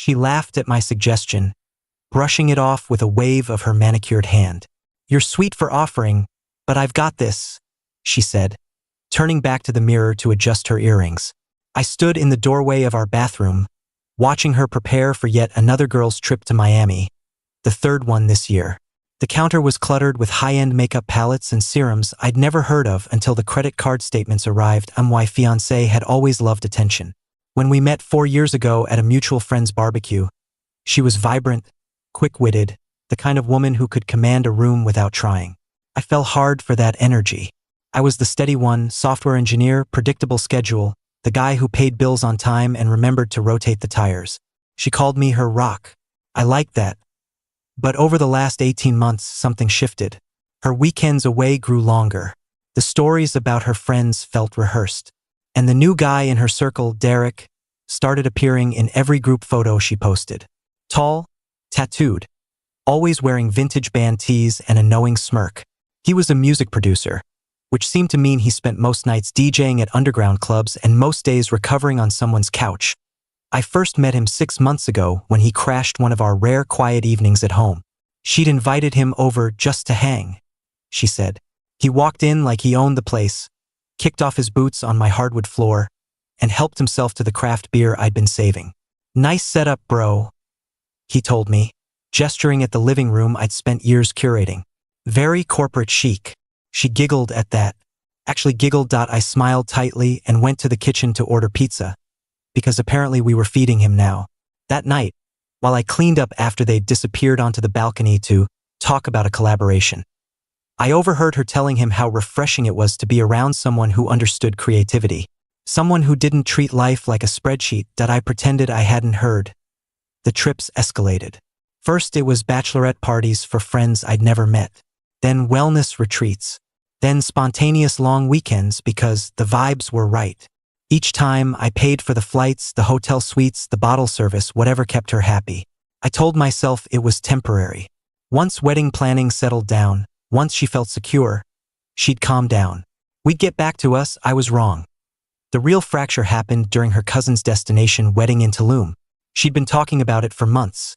She laughed at my suggestion, brushing it off with a wave of her manicured hand. "You're sweet for offering, but I've got this," she said, turning back to the mirror to adjust her earrings. I stood in the doorway of our bathroom, watching her prepare for yet another girl's trip to Miami, the third one this year. The counter was cluttered with high-end makeup palettes and serums I'd never heard of until the credit card statements arrived. My fiancé had always loved attention. When we met 4 years ago at a mutual friend's barbecue, she was vibrant, quick-witted, the kind of woman who could command a room without trying. I fell hard for that energy. I was the steady one, software engineer, predictable schedule, the guy who paid bills on time and remembered to rotate the tires. She called me her rock. I liked that. But over the last 18 months, something shifted. Her weekends away grew longer. The stories about her friends felt rehearsed. And the new guy in her circle, Derek, started appearing in every group photo she posted. Tall, tattooed, always wearing vintage band tees and a knowing smirk. He was a music producer, which seemed to mean he spent most nights DJing at underground clubs and most days recovering on someone's couch. I first met him 6 months ago when he crashed one of our rare quiet evenings at home. She'd invited him over just to hang, she said. He walked in like he owned the place, kicked off his boots on my hardwood floor, and helped himself to the craft beer I'd been saving. "Nice setup, bro," he told me, gesturing at the living room I'd spent years curating. "Very corporate chic." She giggled at that. Actually giggled. I smiled tightly and went to the kitchen to order pizza, because apparently we were feeding him now. That night, while I cleaned up after they'd disappeared onto the balcony to talk about a collaboration, I overheard her telling him how refreshing it was to be around someone who understood creativity. Someone who didn't treat life like a spreadsheet that I pretended I hadn't heard. The trips escalated. First it was bachelorette parties for friends I'd never met. Then wellness retreats. Then spontaneous long weekends because the vibes were right. Each time I paid for the flights, the hotel suites, the bottle service, whatever kept her happy. I told myself it was temporary. Once wedding planning settled down, once she felt secure, she'd calm down. We'd get back to us. I was wrong. The real fracture happened during her cousin's destination wedding in Tulum. She'd been talking about it for months.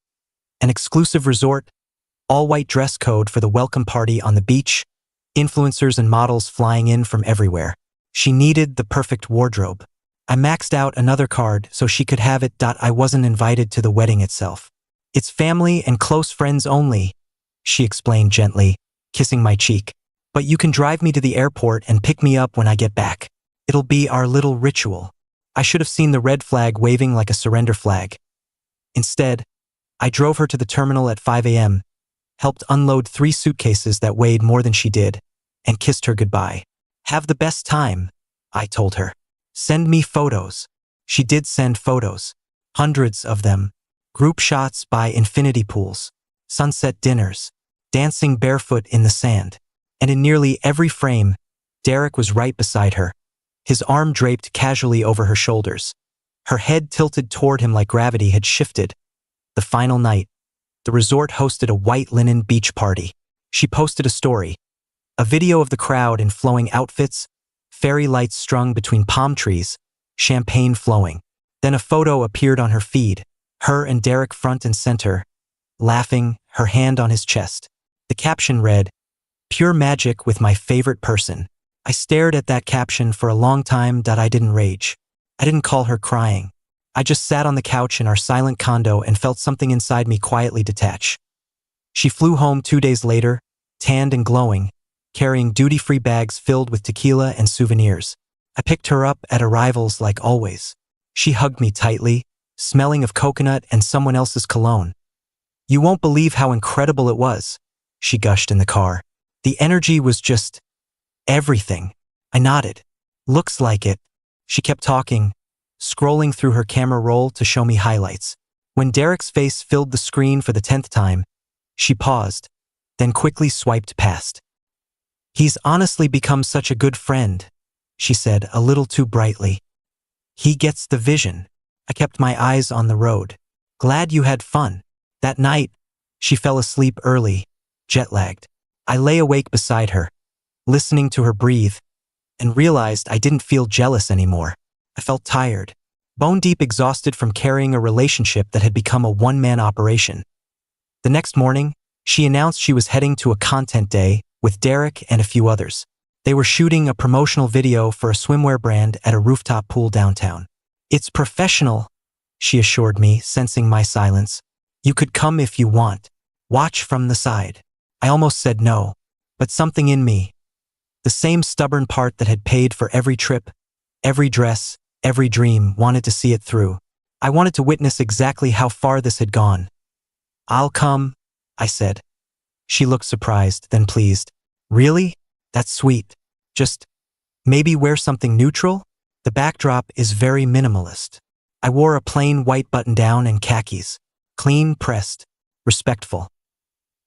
An exclusive resort, all-white dress code for the welcome party on the beach, influencers and models flying in from everywhere. She needed the perfect wardrobe. I maxed out another card so she could have it. I wasn't invited to the wedding itself. "It's family and close friends only," she explained gently, kissing my cheek. "But you can drive me to the airport and pick me up when I get back. It'll be our little ritual." I should have seen the red flag waving like a surrender flag. Instead, I drove her to the terminal at 5 a.m., helped unload 3 suitcases that weighed more than she did, and kissed her goodbye. "Have the best time," I told her. "Send me photos." She did send photos. Hundreds of them. Group shots by infinity pools, sunset dinners, dancing barefoot in the sand. And in nearly every frame, Derek was right beside her, his arm draped casually over her shoulders, her head tilted toward him like gravity had shifted. The final night, the resort hosted a white linen beach party. She posted a story, a video of the crowd in flowing outfits, fairy lights strung between palm trees, champagne flowing. Then a photo appeared on her feed, her and Derek front and center, laughing, her hand on his chest. The caption read, "Pure magic with my favorite person." I stared at that caption for a long time. I didn't rage. I didn't call her crying. I just sat on the couch in our silent condo and felt something inside me quietly detach. She flew home 2 days later, tanned and glowing, carrying duty-free bags filled with tequila and souvenirs. I picked her up at arrivals like always. She hugged me tightly, smelling of coconut and someone else's cologne. "You won't believe how incredible it was," she gushed in the car. "The energy was just everything." I nodded. "Looks like it." She kept talking, scrolling through her camera roll to show me highlights. When Derek's face filled the screen for the 10th time, she paused, then quickly swiped past. "He's honestly become such a good friend," she said a little too brightly. "He gets the vision." I kept my eyes on the road. "Glad you had fun." That night, she fell asleep early, jet-lagged. I lay awake beside her, listening to her breathe, and realized I didn't feel jealous anymore. I felt tired, bone-deep exhausted from carrying a relationship that had become a one-man operation. The next morning, she announced she was heading to a content day with Derek and a few others. They were shooting a promotional video for a swimwear brand at a rooftop pool downtown. "It's professional," she assured me, sensing my silence. "You could come if you want. Watch from the side." I almost said no, but something in me, the same stubborn part that had paid for every trip, every dress, every dream, wanted to see it through. I wanted to witness exactly how far this had gone. "I'll come," I said. She looked surprised, then pleased. "Really? That's sweet. Just maybe wear something neutral?" The backdrop is very minimalist. I wore a plain white button-down and khakis. Clean, pressed, respectful.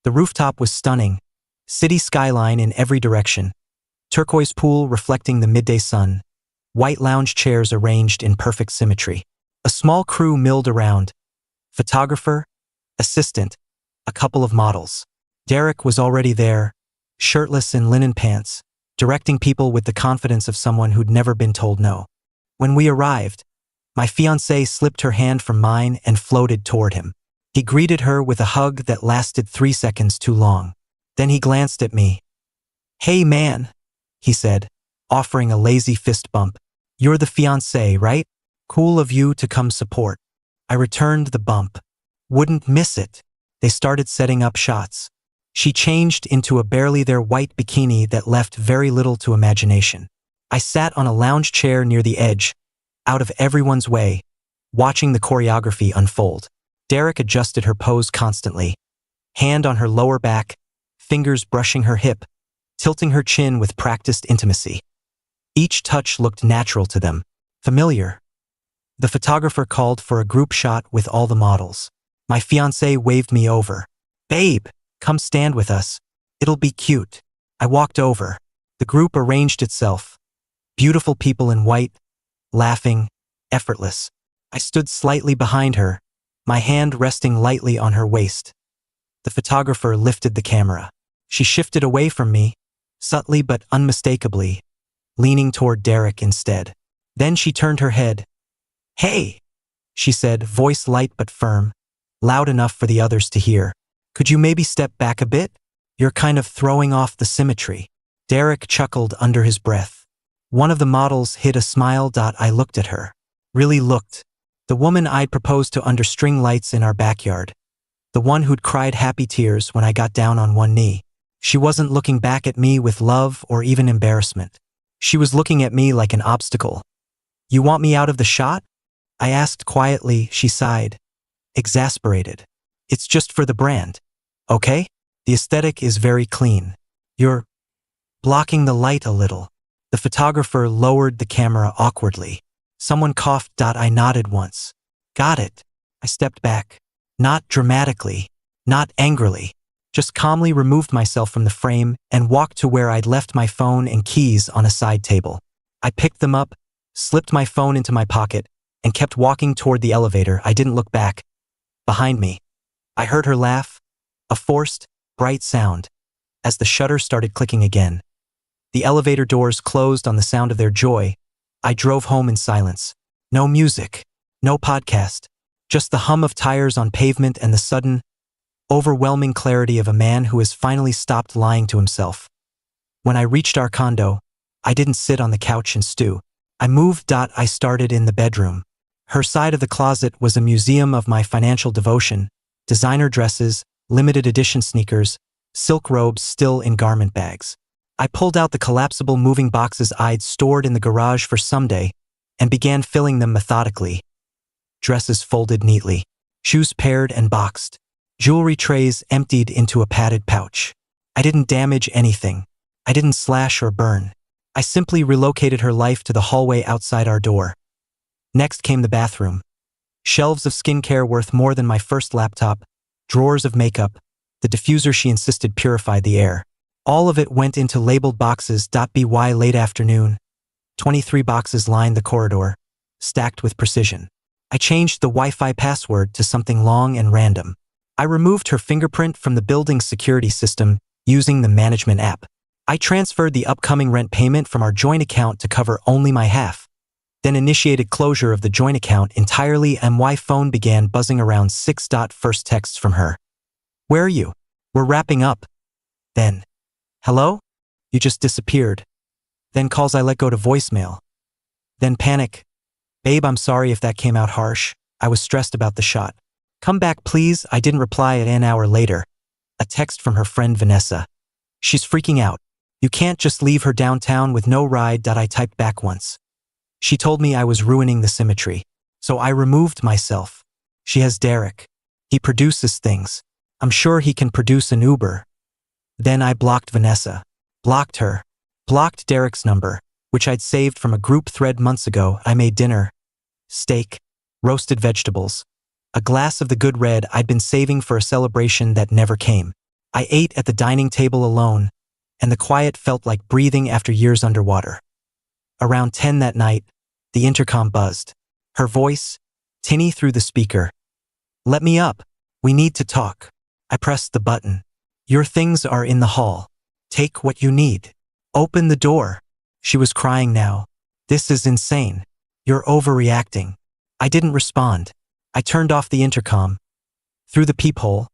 The rooftop was stunning. City skyline in every direction. Turquoise pool reflecting the midday sun. White lounge chairs arranged in perfect symmetry. A small crew milled around. Photographer, assistant, a couple of models. Derek was already there, shirtless in linen pants, directing people with the confidence of someone who'd never been told no. When we arrived, my fiancée slipped her hand from mine and floated toward him. He greeted her with a hug that lasted 3 seconds too long. Then he glanced at me. "Hey man," he said, offering a lazy fist bump. "You're the fiancée, right? Cool of you to come support." I returned the bump. Wouldn't miss it. They started setting up shots. She changed into a barely there white bikini that left very little to imagination. I sat on a lounge chair near the edge, out of everyone's way, watching the choreography unfold. Derek adjusted her pose constantly, hand on her lower back, fingers brushing her hip, tilting her chin with practiced intimacy. Each touch looked natural to them, familiar. The photographer called for a group shot with all the models. My fiancé waved me over. "Babe, come stand with us. It'll be cute." I walked over. The group arranged itself. Beautiful people in white, laughing, effortless. I stood slightly behind her, my hand resting lightly on her waist. The photographer lifted the camera. She shifted away from me, subtly but unmistakably, leaning toward Derek instead. Then she turned her head. "Hey," she said, voice light but firm, loud enough for the others to hear. "Could you maybe step back a bit? You're kind of throwing off the symmetry." Derek chuckled under his breath. One of the models hid a smile. I looked at her. Really looked. The woman I'd proposed to under string lights in our backyard. The one who'd cried happy tears when I got down on one knee. She wasn't looking back at me with love or even embarrassment. She was looking at me like an obstacle. "You want me out of the shot?" I asked quietly. She sighed, exasperated. "It's just for the brand, okay? The aesthetic is very clean. You're blocking the light a little." The photographer lowered the camera awkwardly. Someone coughed. I nodded once. "Got it." I stepped back. Not dramatically, not angrily. Just calmly removed myself from the frame and walked to where I'd left my phone and keys on a side table. I picked them up, slipped my phone into my pocket, and kept walking toward the elevator. I didn't look back. Behind me, I heard her laugh, a forced, bright sound, as the shutter started clicking again. The elevator doors closed on the sound of their joy. I drove home in silence. No music, no podcast, just the hum of tires on pavement and the sudden, overwhelming clarity of a man who has finally stopped lying to himself. When I reached our condo, I didn't sit on the couch and stew. I moved. I started in the bedroom. Her side of the closet was a museum of my financial devotion, designer dresses, limited edition sneakers, silk robes still in garment bags. I pulled out the collapsible moving boxes I'd stored in the garage for someday and began filling them methodically. Dresses folded neatly, shoes paired and boxed, jewelry trays emptied into a padded pouch. I didn't damage anything. I didn't slash or burn. I simply relocated her life to the hallway outside our door. Next came the bathroom. Shelves of skincare worth more than my first laptop, drawers of makeup, the diffuser she insisted purified the air. All of it went into labeled boxes. By late afternoon, 23 boxes lined the corridor, stacked with precision. I changed the Wi-Fi password to something long and random. I removed her fingerprint from the building's security system using the management app. I transferred the upcoming rent payment from our joint account to cover only my half. then initiated closure of the joint account entirely and my phone began buzzing around 6. First texts from her. Where are you? We're wrapping up. Then, hello? You just disappeared. Then calls I let go to voicemail. Then panic. Babe, I'm sorry if that came out harsh. I was stressed about the shot. Come back please. I didn't reply at an hour later. A text from her friend Vanessa. She's freaking out. You can't just leave her downtown with no ride. I typed back once. She told me I was ruining the symmetry. So I removed myself. She has Derek. He produces things. I'm sure he can produce an Uber. Then I blocked Vanessa. Blocked her. Blocked Derek's number, which I'd saved from a group thread months ago. I made dinner. Steak. Roasted vegetables. A glass of the good red I'd been saving for a celebration that never came. I ate at the dining table alone, and the quiet felt like breathing after years underwater. Around 10 that night, the intercom buzzed. Her voice, tinny through the speaker. Let me up. We need to talk. I pressed the button. Your things are in the hall. Take what you need. Open the door. She was crying now. This is insane. You're overreacting. I didn't respond. I turned off the intercom. Through the peephole,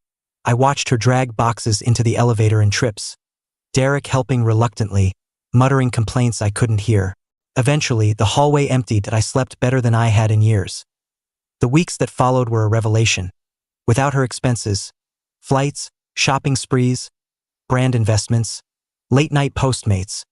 I watched her drag boxes into the elevator and trips. Derek helping reluctantly, muttering complaints I couldn't hear. Eventually, the hallway emptied and I slept better than I had in years. The weeks that followed were a revelation. Without her expenses, flights, shopping sprees, brand investments, late-night Postmates,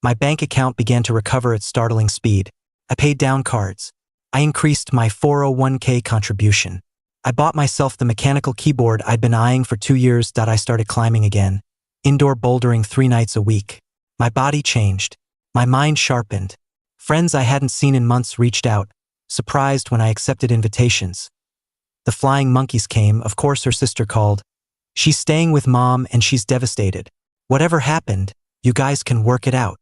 my bank account began to recover at startling speed. I paid down cards. I increased my 401k contribution. I bought myself the mechanical keyboard I'd been eyeing for 2 years. I started climbing again. Indoor bouldering 3 nights a week. My body changed. My mind sharpened. Friends I hadn't seen in months reached out, surprised when I accepted invitations. The flying monkeys came. Of course her sister called. She's staying with mom and she's devastated. Whatever happened, you guys can work it out.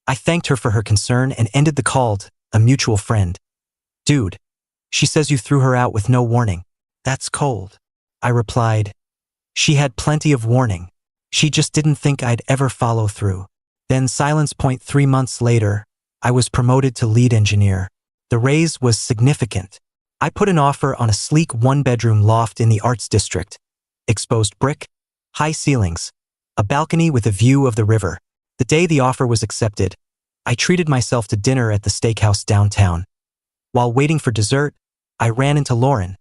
I thanked her for her concern and ended the call to a mutual friend. Dude, she says you threw her out with no warning. That's cold. I replied. She had plenty of warning. She just didn't think I'd ever follow through. Then silence. 3 months later, I was promoted to lead engineer. The raise was significant. I put an offer on a sleek 1-bedroom loft in the Arts District. Exposed brick, high ceilings, a balcony with a view of the river. The day the offer was accepted, I treated myself to dinner at the steakhouse downtown. While waiting for dessert, I ran into Lauren,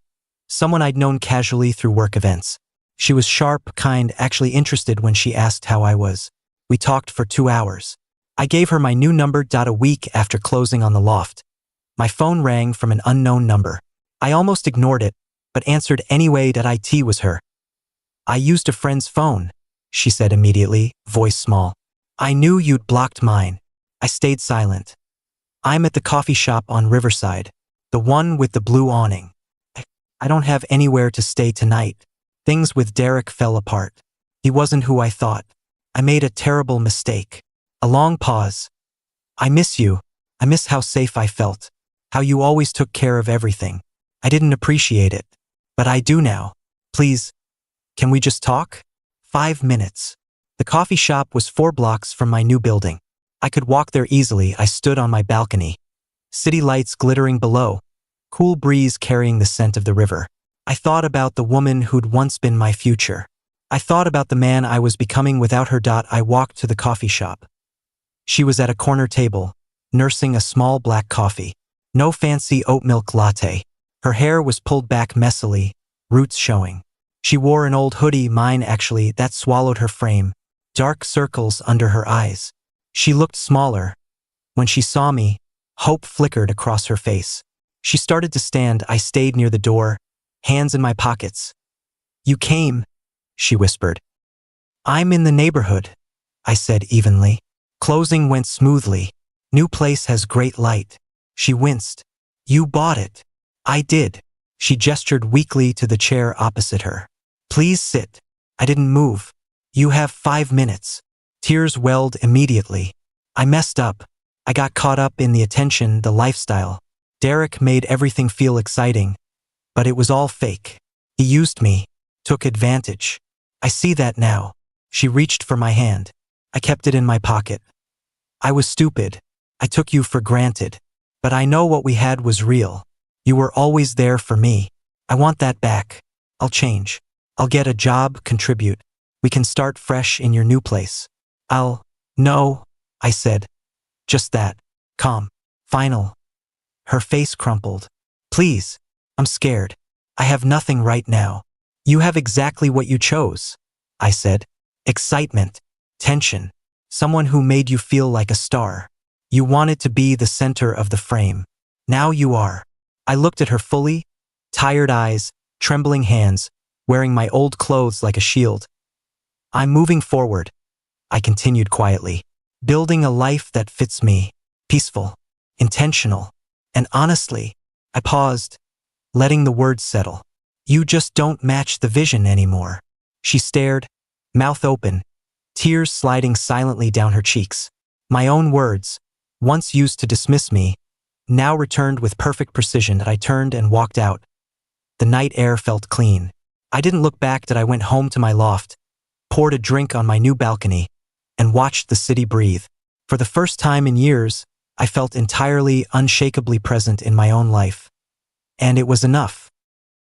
someone I'd known casually through work events. She was sharp, kind, actually interested when she asked how I was. We talked for 2 hours. I gave her my new number. A week after closing on the loft, my phone rang from an unknown number. I almost ignored it, but answered anyway. It was her. I used a friend's phone, she said immediately, voice small. I knew you'd blocked mine. I stayed silent. I'm at the coffee shop on Riverside, the one with the blue awning. I don't have anywhere to stay tonight. Things with Derek fell apart. He wasn't who I thought. I made a terrible mistake. A long pause. I miss you. I miss how safe I felt. How you always took care of everything. I didn't appreciate it. But I do now. Please, can we just talk? 5 minutes. The coffee shop was 4 blocks from my new building. I could walk there easily. I stood on my balcony. City lights glittering below. Cool breeze carrying the scent of the river. I thought about the woman who'd once been my future. I thought about the man I was becoming without her. I walked to the coffee shop. She was at a corner table, nursing a small black coffee. No fancy oat milk latte. Her hair was pulled back messily, roots showing. She wore an old hoodie, mine actually, that swallowed her frame. Dark circles under her eyes. She looked smaller. When she saw me, hope flickered across her face. She started to stand. I stayed near the door, hands in my pockets. You came, she whispered. I'm in the neighborhood, I said evenly. Closing went smoothly. New place has great light. She winced. You bought it. I did. She gestured weakly to the chair opposite her. Please sit. I didn't move. You have 5 minutes. Tears welled immediately. I messed up. I got caught up in the attention, the lifestyle. Derek made everything feel exciting, but it was all fake. He used me, took advantage. I see that now. She reached for my hand. I kept it in my pocket. I was stupid. I took you for granted. But I know what we had was real. You were always there for me. I want that back. I'll change. I'll get a job, contribute. We can start fresh in your new place. No, I said. Just that. Calm. Final. Her face crumpled. Please. I'm scared. I have nothing right now. You have exactly what you chose, I said. Excitement. Tension. Someone who made you feel like a star. You wanted to be the center of the frame. Now you are. I looked at her fully, tired eyes, trembling hands, wearing my old clothes like a shield. I'm moving forward, I continued quietly, building a life that fits me, peaceful, intentional, and honestly, I paused, letting the words settle. You just don't match the vision anymore. She stared, mouth open, tears sliding silently down her cheeks. My own words, once used to dismiss me, now returned with perfect precision. I turned and walked out. The night air felt clean. I didn't look back. I went home to my loft, poured a drink on my new balcony, and watched the city breathe. For the first time in years, I felt entirely, unshakably present in my own life. And it was enough.